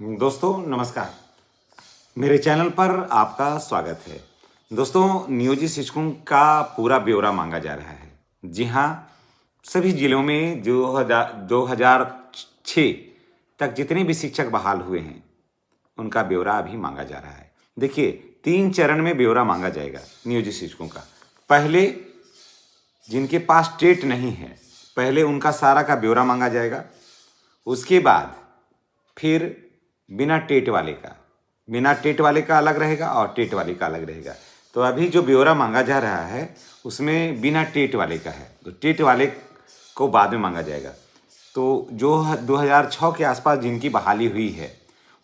दोस्तों नमस्कार। मेरे चैनल पर आपका स्वागत है। दोस्तों, नियोजित शिक्षकों का पूरा ब्यौरा मांगा जा रहा है। जी हाँ, सभी जिलों में जो 2006 तक जितने भी शिक्षक बहाल हुए हैं उनका ब्यौरा अभी मांगा जा रहा है। देखिए, 3 चरण में ब्यौरा मांगा जाएगा नियोजित शिक्षकों का। पहले जिनके पास टेट नहीं है, पहले उनका सारा का ब्यौरा मांगा जाएगा। उसके बाद फिर बिना टेट वाले का अलग रहेगा और टेट वाले का अलग रहेगा। तो अभी जो ब्यौरा मांगा जा रहा है उसमें बिना टेट वाले का है, तो टेट वाले को बाद में मांगा जाएगा। तो जो 2006 के आसपास जिनकी बहाली हुई है,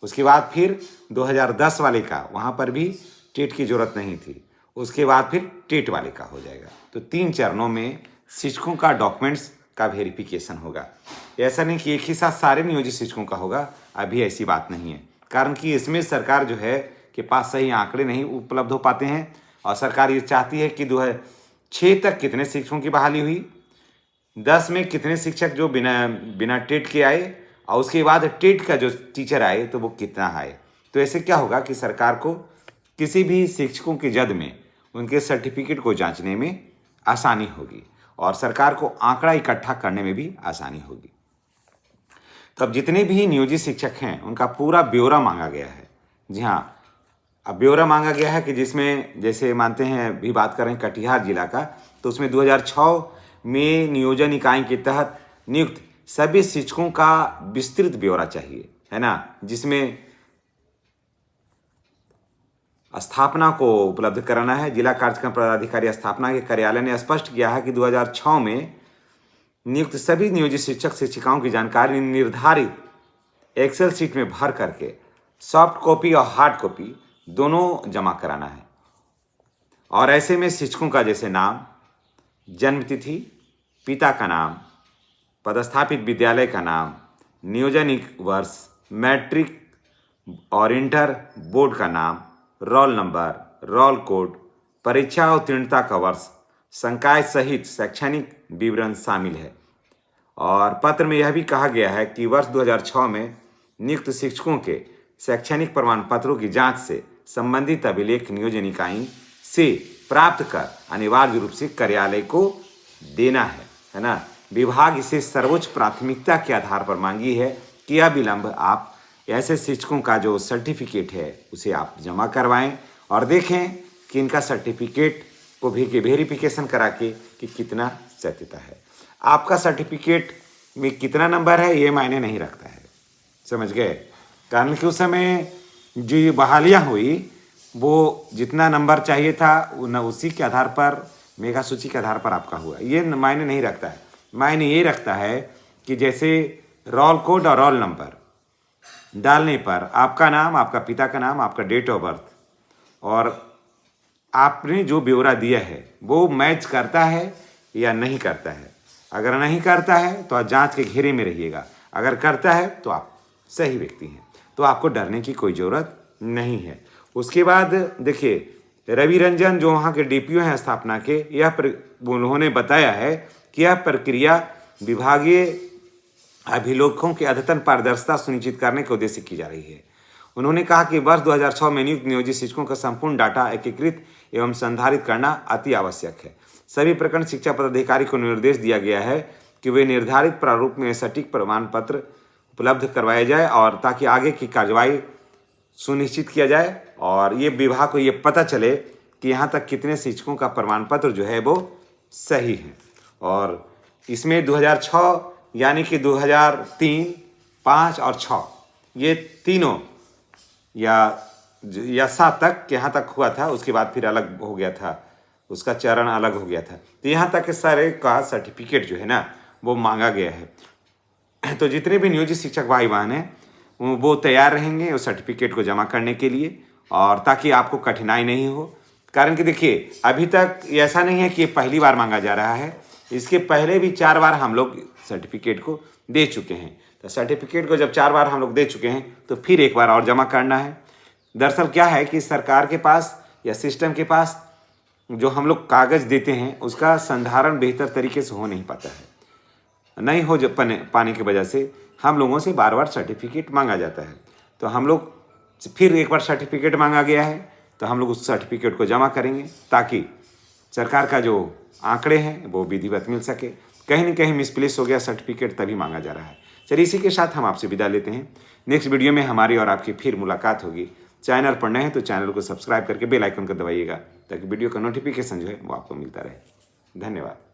उसके बाद फिर 2010 वाले का, वहाँ पर भी टेट की ज़रूरत नहीं थी। उसके बाद फिर टेट वाले का हो जाएगा। तो 3 चरणों में शिक्षकों का डॉक्यूमेंट्स का वेरिफिकेशन होगा। ऐसा नहीं कि एक ही साथ सारे नियोजित शिक्षकों का होगा, अभी ऐसी बात नहीं है। कारण कि इसमें सरकार जो है के पास सही आंकड़े नहीं उपलब्ध हो पाते हैं और सरकार ये चाहती है कि 2006 तक कितने शिक्षकों की बहाली हुई, 10 में कितने शिक्षक जो बिना टेट के आए और उसके बाद टेट का जो टीचर आए तो वो कितना आए। तो ऐसे क्या होगा कि सरकार को किसी भी शिक्षकों की जद में उनके सर्टिफिकेट को जांचने में आसानी होगी और सरकार को आंकड़ा इकट्ठा करने में भी आसानी होगी। तो अब जितने भी नियोजित शिक्षक हैं उनका पूरा ब्यौरा मांगा गया है। जी हाँ, अब ब्यौरा मांगा गया है कि जिसमें जैसे मानते हैं, अभी बात करें कटिहार जिला का, तो उसमें 2006 में नियोजन इकाई के तहत नियुक्त सभी शिक्षकों का विस्तृत ब्यौरा चाहिए, है ना, जिसमें स्थापना को उपलब्ध कराना है। जिला कार्यक्रम पदाधिकारी स्थापना के कार्यालय ने स्पष्ट किया है कि 2006 में नियुक्त सभी नियोजित शिक्षक शिक्षिकाओं की जानकारी निर्धारित एक्सेल शीट में भर करके सॉफ्ट कॉपी और हार्ड कॉपी दोनों जमा कराना है। और ऐसे में शिक्षकों का जैसे नाम, जन्मतिथि, पिता का नाम, पदस्थापित विद्यालय का नाम, नियोजन वर्ष, मैट्रिक और इंटर बोर्ड का नाम, रोल नंबर, रोल कोड, परीक्षा उत्तीर्णता का वर्ष, संकाय सहित शैक्षणिक विवरण शामिल है। और पत्र में यह भी कहा गया है कि वर्ष 2006 में नियुक्त शिक्षकों के शैक्षणिक प्रमाण पत्रों की जांच से संबंधित अभिलेख नियोजन इकाई से प्राप्त कर अनिवार्य रूप से कार्यालय को देना है ना। विभाग इसे सर्वोच्च प्राथमिकता के आधार पर मांगी है कि अविलंब आप ऐसे शिक्षकों का जो सर्टिफिकेट है उसे आप जमा करवाएं और देखें कि इनका सर्टिफिकेट को भी वेरिफिकेशन करा के कि कितना सत्यता है। आपका सर्टिफिकेट में कितना नंबर है ये मायने नहीं रखता है, समझ गए। कारण कि उस समय जो बहालियाँ हुई वो जितना नंबर चाहिए था उसी के आधार पर, मेगा सूची के आधार पर आपका हुआ, ये मायने नहीं रखता है। मायने ये रखता है कि जैसे रोल कोड और रोल नंबर डालने पर आपका नाम, आपका पिता का नाम, आपका डेट ऑफ बर्थ और आपने जो ब्यौरा दिया है वो मैच करता है या नहीं करता है। अगर नहीं करता है तो आप जांच के घेरे में रहिएगा, अगर करता है तो आप सही व्यक्ति हैं, तो आपको डरने की कोई ज़रूरत नहीं है। उसके बाद देखिए, रवि रंजन जो वहाँ के डीपीओ हैं स्थापना के, उन्होंने बताया है कि यह प्रक्रिया विभागीय अभिलेखों की अद्यतन पारदर्शिता सुनिश्चित करने के उद्देश्य की जा रही है। उन्होंने कहा कि वर्ष 2006 में नियुक्त नियोजित शिक्षकों का संपूर्ण डाटा एकीकृत एवं संधारित करना अति आवश्यक है। सभी प्रखंड शिक्षा पदाधिकारी को निर्देश दिया गया है कि वे निर्धारित प्रारूप में सटीक प्रमाण पत्र उपलब्ध करवाया जाए और ताकि आगे की कार्रवाई सुनिश्चित किया जाए और ये विभाग को ये पता चले कि यहाँ तक कितने शिक्षकों का प्रमाण पत्र जो है वो सही है। और इसमें 2006 यानी कि 2003, 5 और 6 ये तीनों या 7 तक यहाँ तक हुआ था, उसके बाद फिर अलग हो गया था, उसका चरण अलग हो गया था। तो यहाँ तक के सारे का सर्टिफिकेट जो है ना वो मांगा गया है। तो जितने भी नियोजित शिक्षक भाई बहन हैं वो तैयार रहेंगे उस सर्टिफिकेट को जमा करने के लिए, और ताकि आपको कठिनाई नहीं हो। कारण कि देखिए, अभी तक ऐसा नहीं है कि ये पहली बार मांगा जा रहा है, इसके पहले भी 4 बार हम लोग सर्टिफिकेट को दे चुके हैं। तो सर्टिफिकेट को जब 4 बार हम लोग दे चुके हैं तो फिर एक बार और जमा करना है। दरअसल क्या है कि सरकार के पास या सिस्टम के पास जो हम लोग कागज़ देते हैं उसका संधारण बेहतर तरीके से हो नहीं पाता है, नहीं हो पाने की वजह से हम लोगों से बार बार सर्टिफिकेट मांगा जाता है। तो हम लोग फिर एक बार सर्टिफिकेट मांगा गया है, तो हम लोग उस सर्टिफिकेट को जमा करेंगे ताकि सरकार का जो आंकड़े हैं वो विधिवत मिल सके। कहीं न कहीं मिसप्लेस हो गया सर्टिफिकेट, तभी मांगा जा रहा है। चलिए इसी के साथ हम आपसे विदा लेते हैं। नेक्स्ट वीडियो में हमारी और आपकी फिर मुलाकात होगी। चैनल पर नए हैं तो चैनल को सब्सक्राइब करके बेल आइकन को दबाइएगा ताकि वीडियो का नोटिफिकेशन जो है वो आपको मिलता रहे। धन्यवाद।